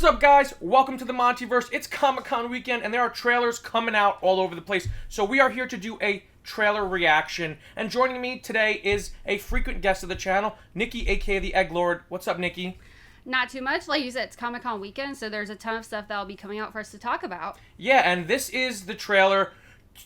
What's up, guys? Welcome to the MontyVerse. It's Comic-Con weekend, and there are trailers coming out all over the place. So we are here to do a trailer reaction. And joining me today is a frequent guest of the channel, Nicki, aka the Egglord. What's up, Nicki? Not too much. Like you said, it's Comic-Con weekend, so there's a ton of stuff that'll be coming out for us to talk about. Yeah, and this is the trailer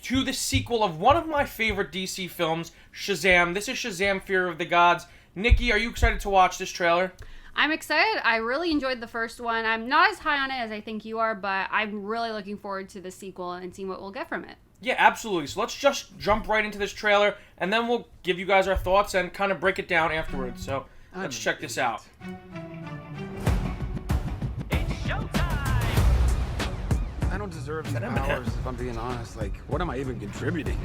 to the sequel of one of my favorite DC films, Shazam. This is Shazam! Fear of the Gods. Nicki, are you excited to watch this trailer? I'm excited. I really enjoyed the first one. I'm not as high on it as I think you are, but I'm really looking forward to the sequel and seeing what we'll get from it. Yeah, absolutely. So let's just jump right into this trailer, and then we'll give you guys our thoughts and kind of break it down afterwards. So let's check this out. It's showtime! I don't deserve these powers, if I'm being honest. Like, what am I even contributing?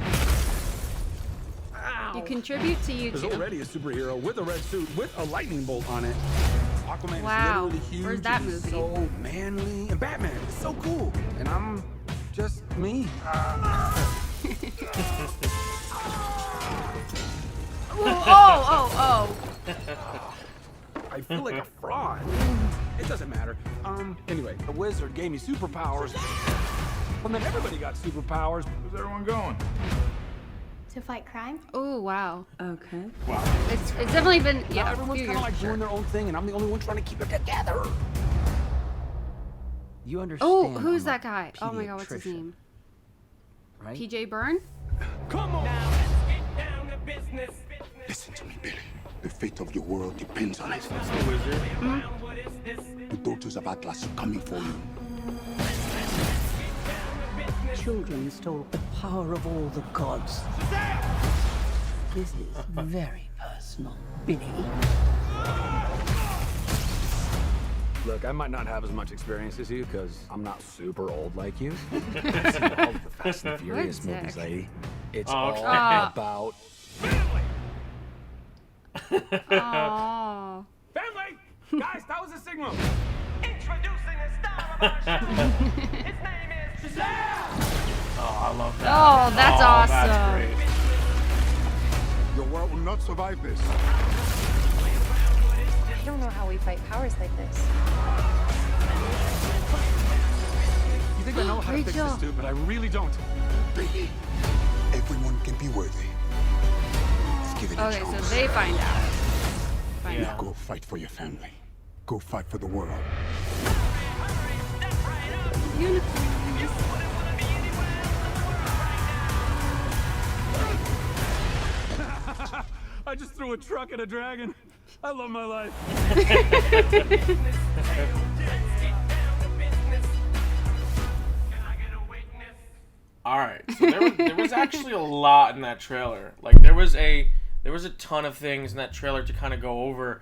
Ow. You contribute to YouTube. There's already a superhero with a red suit with a lightning bolt on it. Aquaman Wow. is literally huge. Where's that and movie? So manly. And Batman is so cool. And I'm just me. Oh. I feel like a fraud. It doesn't matter. Anyway, the wizard gave me superpowers. Well, then everybody got superpowers. Where's everyone going? To fight crime? Oh, wow. Okay. Wow. It's definitely been, Now yeah, everyone's kind of like doing their own thing, and I'm the only one trying to keep it together. You understand? Oh, who's that guy? Oh my god, what's his pediatrician, name? Right? PJ Byrne? Come on! Now let's get down to business. Listen to me, Billy. The fate of your world depends on it. What is this? The daughters of Atlas are coming for you. Children stole the power of all the gods. This is very personal, Billy. Look, I might not have as much experience as you because I'm not super old like you. I've seen all of the Fast and Furious Good movies, dick. lady. It's Oh, all okay. about Oh. family. Guys, that was a signal. Introducing the star of our show. His name is Shazam! Oh, I love that. Oh, that's awesome. That's great. Your world will not survive this. I don't know how we fight powers like this. You think I know how to fix Rachel. this, dude, but I really don't. Billy, everyone can be worthy. Let's give it a Okay, so chance. they find out. Yeah. Go fight for your family. Go fight for the world. I just threw a truck at a dragon. I love my life. All right, so there was actually a lot in that trailer. Like there was a ton of things in that trailer to kind of go over.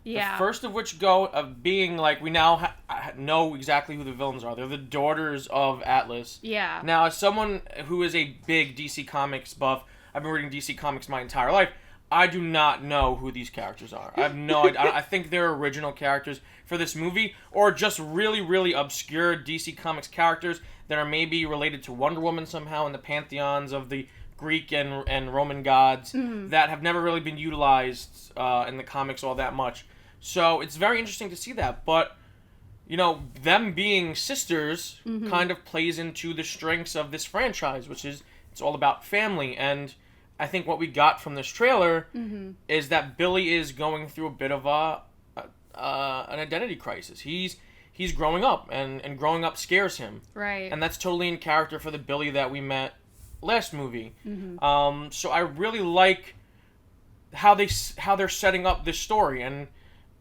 Yeah. The first of which being like we now know exactly who the villains are. They're the daughters of Atlas. Yeah. Now, as someone who is a big DC Comics buff, I've been reading DC Comics my entire life. I do not know who these characters are. I have no idea. I think they're original characters for this movie, or just really, really obscure DC Comics characters that are maybe related to Wonder Woman somehow in the pantheons of the Greek and Roman gods that have never really been utilized in the comics all that much. So it's very interesting to see that. But, you know, them being sisters kind of plays into the strengths of this franchise, which is it's all about family. And I think what we got from this trailer is that Billy is going through a bit of an identity crisis. He's growing up, and growing up scares him. Right. And that's totally in character for the Billy that we met last movie. So I really like how they're setting up this story, and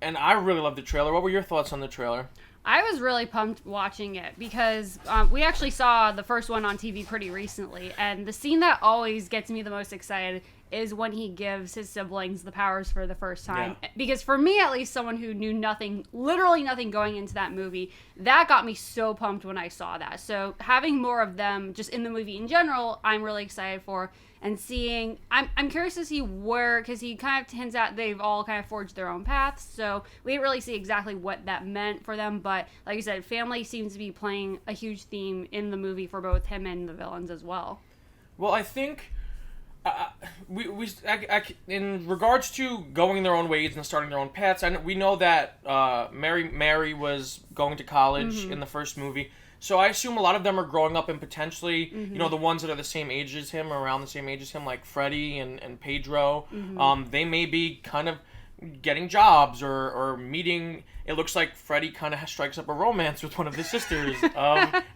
I really love the trailer. What were your thoughts on the trailer? I was really pumped watching it because we actually saw the first one on TV pretty recently, and the scene that always gets me the most excited is when he gives his siblings the powers for the first time. Yeah. Because for me, at least, someone who knew nothing, literally nothing going into that movie, that got me so pumped when I saw that. So having more of them just in the movie in general, I'm really excited for. And seeing, I'm curious to see where, because he kind of hints out they've all kind of forged their own paths, so we didn't really see exactly what that meant for them, but like you said, family seems to be playing a huge theme in the movie for both him and the villains as well. Well, I think In regards to going their own ways and starting their own paths, we know that Mary was going to college in the first movie. So I assume a lot of them are growing up and potentially, the ones that are the same age as him, or around the same age as him, like Freddie and Pedro. They may be kind of getting jobs or meeting. It looks like Freddie kind of strikes up a romance with one of his sisters,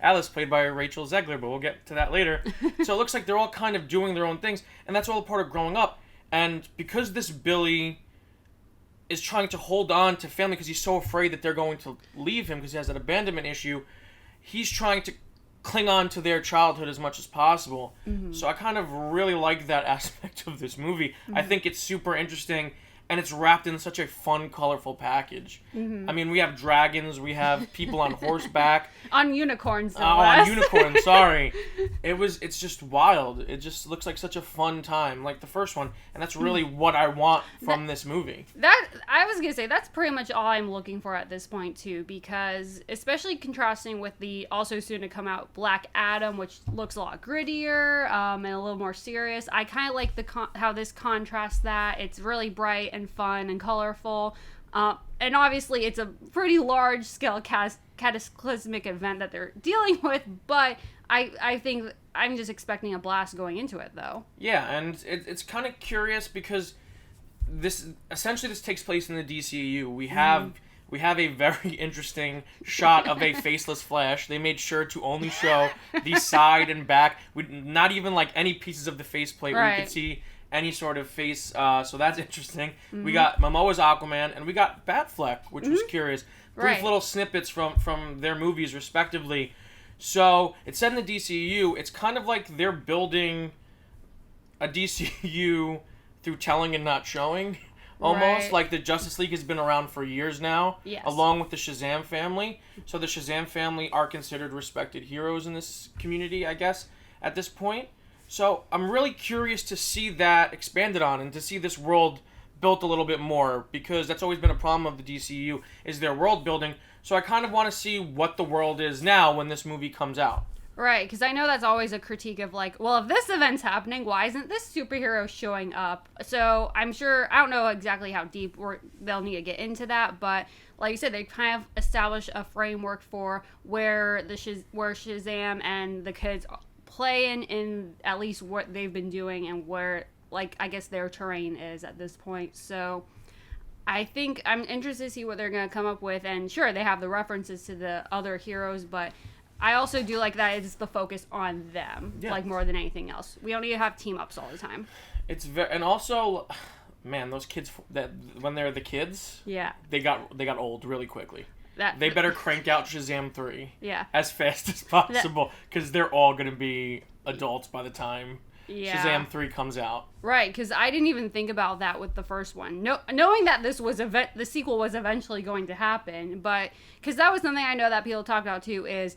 Alice, played by Rachel Zegler, but we'll get to that later. So it looks like they're all kind of doing their own things, and that's all a part of growing up. And because this Billy is trying to hold on to family because he's so afraid that they're going to leave him because he has that abandonment issue, he's trying to cling on to their childhood as much as possible. So I kind of really like that aspect of this movie. I think it's super interesting, and it's wrapped in such a fun, colorful package. I mean, we have dragons, we have people on horseback. On unicorns, no on less. unicorns, sorry. It's just wild. It just looks like such a fun time, like the first one, and that's really what I want from this movie. I was gonna say, that's pretty much all I'm looking for at this point, too, because especially contrasting with the also soon to come out Black Adam, which looks a lot grittier and a little more serious. I kind of like how this contrasts that. It's really bright and fun and colorful. And obviously it's a pretty large scale cataclysmic event that they're dealing with, but I think I'm just expecting a blast going into it, though. Yeah, and it's kind of curious because this takes place in the DCU. We have a very interesting shot of a faceless Flash. They made sure to only show the side and back, not even like any pieces of the faceplate where you could see any sort of face, so that's interesting. We got Momoa's Aquaman, and we got Batfleck, which was curious. Brief little snippets from their movies, respectively. So, it's set in the DCU. It's kind of like they're building a DCU through telling and not showing, almost. Right. Like the Justice League has been around for years now, Yes. along with the Shazam family. So the Shazam family are considered respected heroes in this community, I guess, at this point. So I'm really curious to see that expanded on and to see this world built a little bit more, because that's always been a problem of the DCU, is their world building. So I kind of want to see what the world is now when this movie comes out. Right, because I know that's always a critique of like, well, if this event's happening, why isn't this superhero showing up? So I'm sure, I don't know exactly how deep they'll need to get into that, but like you said, they kind of establish a framework for where Shazam and the kids play in at least what they've been doing and where, like, I guess their terrain is at this point. So I think I'm interested to see what they're going to come up with. And sure, they have the references to the other heroes, but I also do like that it's the focus on them, like, more than anything else. We don't need to have team-ups all the time. And also, man, those kids, that when they're the kids, they got old really quickly. They better crank out Shazam 3 as fast as possible, because they're all going to be adults by the time Shazam 3 comes out. Right, because I didn't even think about that with the first one. Knowing that this was the sequel was eventually going to happen, but because that was something I know that people talk about too, is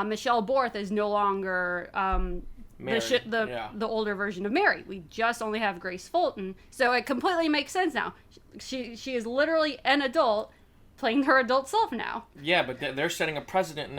Michelle Borth is no longer the older version of Mary. We just only have Grace Fulton, so it completely makes sense now. She is literally an adult playing her adult self now. Yeah, but they're setting a precedent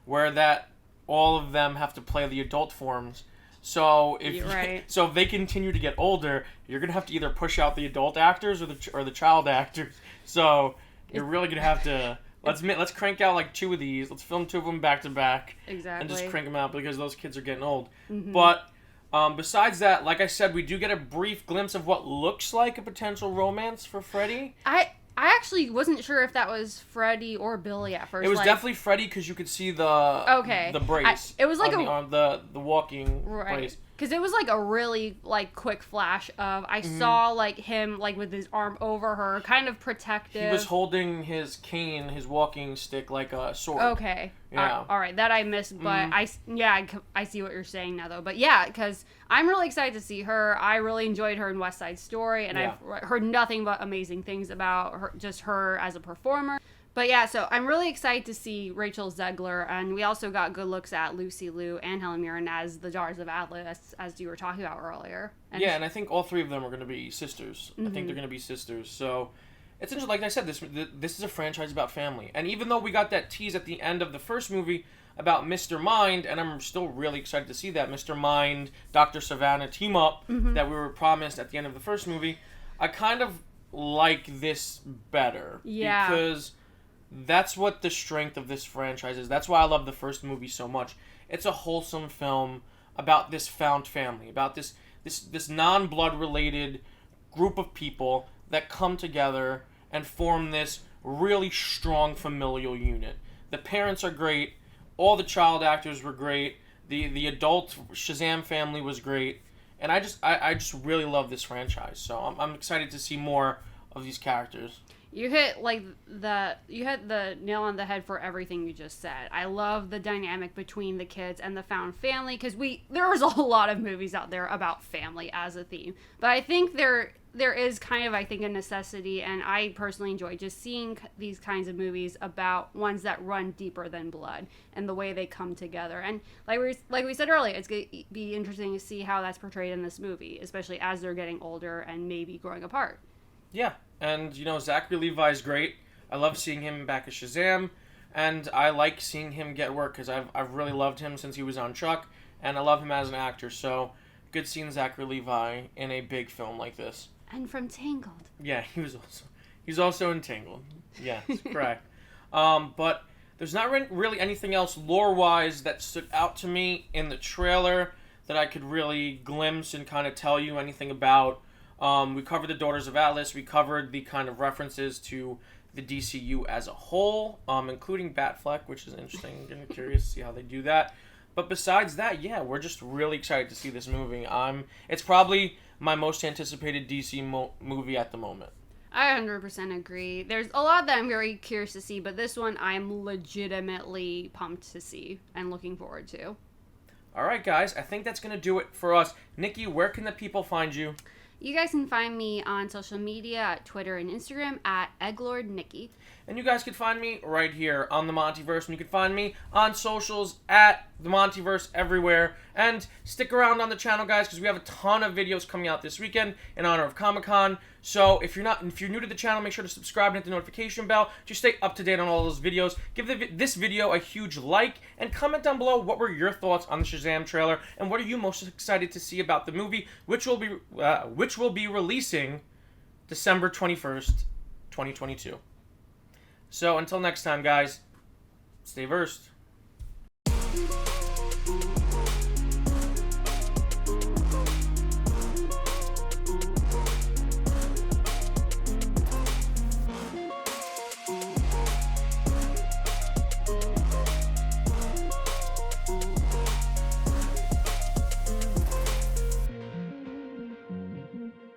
where that all of them have to play the adult forms. So if they continue to get older, you're gonna have to either push out the adult actors or the child actors. So you're really gonna have to let's crank out like 2 of these. Let's film 2 of them back to back. Exactly. And just crank them out because those kids are getting old. But besides that, like I said, we do get a brief glimpse of what looks like a potential romance for Freddie. I actually wasn't sure if that was Freddie or Billy at first. It was definitely Freddie because you could see the brace. It was like the walking brace. Because it was like a really like quick flash of I saw like him like with his arm over her, kind of protective. He was holding his cane, his walking stick, like a sword. Okay. Yeah. All right. That I missed, but I see what you're saying now though. But yeah, because I'm really excited to see her. I really enjoyed her in West Side Story, and I've heard nothing but amazing things about her as a performer. But yeah, so I'm really excited to see Rachel Zegler, and we also got good looks at Lucy Liu and Helen Mirren as the Daughters of Atlas, as you were talking about earlier. And I think all 3 of them are going to be sisters. I think they're going to be sisters. So it's interesting. Like I said, this is a franchise about family. And even though we got that tease at the end of the first movie about Mr. Mind, and I'm still really excited to see that Mr. Mind, Dr. Savannah team up that we were promised at the end of the first movie, I kind of like this better. Yeah. Because that's what the strength of this franchise is. That's why I love the first movie so much. It's a wholesome film about this found family, about this non-blood related group of people that come together and form this really strong familial unit. The parents are great. All the child actors were great. The adult Shazam family was great. And I just really love this franchise. So I'm excited to see more of these characters. You hit the nail on the head for everything you just said. I love the dynamic between the kids and the found family, because there's a lot of movies out there about family as a theme. But I think there is kind of, I think, a necessity, and I personally enjoy just seeing these kinds of movies about ones that run deeper than blood and the way they come together. And like we said earlier, it's going to be interesting to see how that's portrayed in this movie, especially as they're getting older and maybe growing apart. Yeah, and Zachary Levi is great. I love seeing him back as Shazam, and I like seeing him get work because I've really loved him since he was on Chuck, and I love him as an actor. So good seeing Zachary Levi in a big film like this. And from Tangled. Yeah, he's also in Tangled. Yeah, correct. But there's not really anything else lore-wise that stood out to me in the trailer that I could really glimpse and kind of tell you anything about. We covered the Daughters of Atlas. We covered the kind of references to the DCU as a whole, including Batfleck, which is interesting. I'm curious to see how they do that. But besides that, yeah, we're just really excited to see this movie. It's probably my most anticipated DC movie at the moment. I 100% agree. There's a lot that I'm very curious to see, but this one I'm legitimately pumped to see and looking forward to. All right, guys, I think that's going to do it for us. Nicki, where can the people find you? You guys can find me on social media at Twitter and Instagram at Egglord Nicki. And you guys can find me right here on the MontyVerse. And you can find me on socials at the MontyVerse everywhere. And stick around on the channel, guys, because we have a ton of videos coming out this weekend in honor of Comic-Con. So if you're new to the channel, make sure to subscribe and hit the notification bell to stay up to date on all those videos. Give this video a huge like and comment down below what were your thoughts on the Shazam trailer and what are you most excited to see about the movie, which will be releasing December 21st, 2022. So until next time, guys, stay versed.